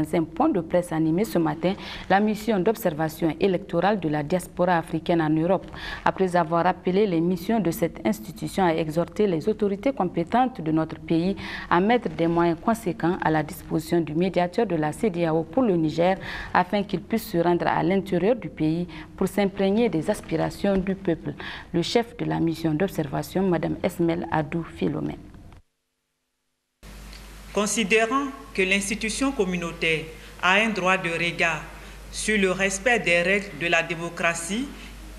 Dans un point de presse animé ce matin, la mission d'observation électorale de la diaspora africaine en Europe, après avoir appelé les missions de cette institution à exhorter les autorités compétentes de notre pays à mettre des moyens conséquents à la disposition du médiateur de la CEDEAO pour le Niger, afin qu'il puisse se rendre à l'intérieur du pays pour s'imprégner des aspirations du peuple. Le chef de la mission d'observation, Mme Esmel Adou Philomène. Considérant que l'institution communautaire a un droit de regard sur le respect des règles de la démocratie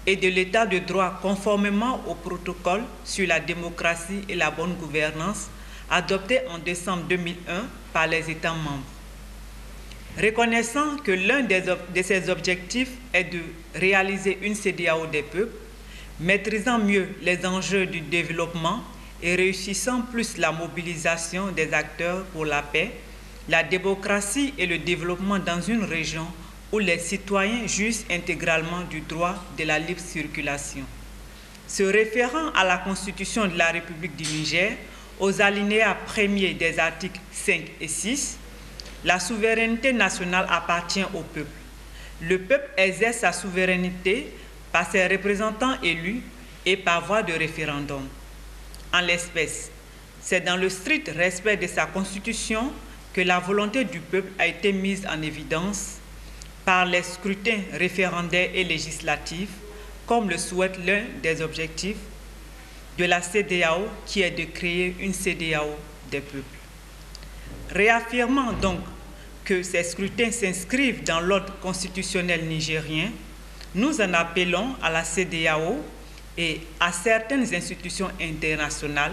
et de l'état de droit conformément au protocole sur la démocratie et la bonne gouvernance adopté en décembre 2001 par les États membres. Reconnaissant que l'un de ses objectifs est de réaliser une CEDEAO des peuples, maîtrisant mieux les enjeux du développement et réussissant plus la mobilisation des acteurs pour la paix, la démocratie et le développement dans une région où les citoyens jouissent intégralement du droit de la libre circulation. Se référant à la Constitution de la République du Niger, aux alinéas premiers des articles 5 et 6, la souveraineté nationale appartient au peuple. Le peuple exerce sa souveraineté par ses représentants élus et par voie de référendum. En l'espèce, c'est dans le strict respect de sa constitution que la volonté du peuple a été mise en évidence par les scrutins référendaires et législatifs, comme le souhaite l'un des objectifs de la CEDEAO, qui est de créer une CEDEAO des peuples. Réaffirmant donc que ces scrutins s'inscrivent dans l'ordre constitutionnel nigérien, nous en appelons à la CEDEAO et à certaines institutions internationales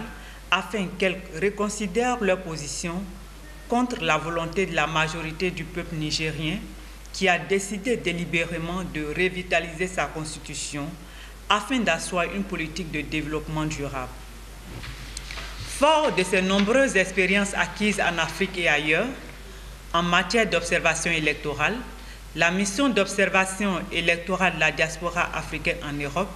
afin qu'elles reconsidèrent leur position contre la volonté de la majorité du peuple nigérien qui a décidé délibérément de revitaliser sa constitution afin d'asseoir une politique de développement durable. Fort de ses nombreuses expériences acquises en Afrique et ailleurs, en matière d'observation électorale, la mission d'observation électorale de la diaspora africaine en Europe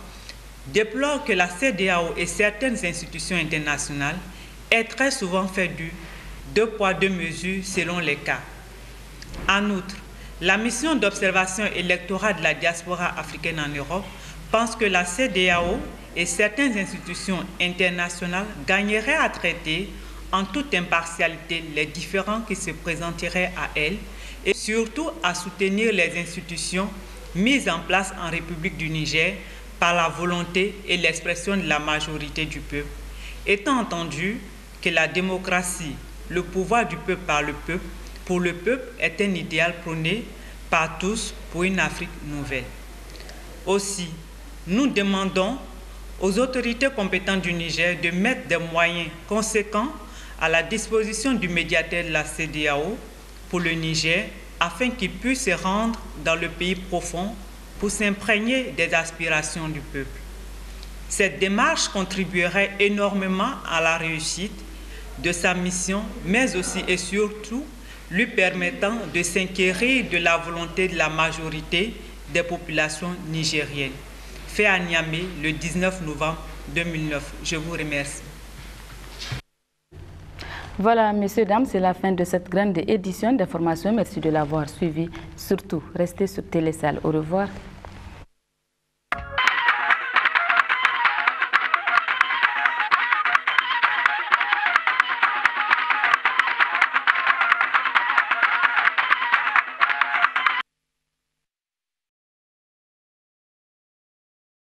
déplore que la CEDEAO et certaines institutions internationales aient très souvent fait du deux poids, deux mesures selon les cas. En outre, la mission d'observation électorale de la diaspora africaine en Europe pense que la CEDEAO et certaines institutions internationales gagneraient à traiter en toute impartialité les différends qui se présenteraient à elles et surtout à soutenir les institutions mises en place en République du Niger par la volonté et l'expression de la majorité du peuple, étant entendu que la démocratie, le pouvoir du peuple par le peuple, pour le peuple est un idéal prôné par tous pour une Afrique nouvelle. Aussi, nous demandons aux autorités compétentes du Niger de mettre des moyens conséquents à la disposition du médiateur de la CEDEAO pour le Niger afin qu'il puisse se rendre dans le pays profond pour s'imprégner des aspirations du peuple. Cette démarche contribuerait énormément à la réussite de sa mission, mais aussi et surtout lui permettant de s'inquérir de la volonté de la majorité des populations nigériennes. Fait à Niamey le 19 novembre 2009. Je vous remercie. Voilà, messieurs, dames, c'est la fin de cette grande édition d'information. Merci de l'avoir suivi. Surtout, restez sur Télésal. Au revoir.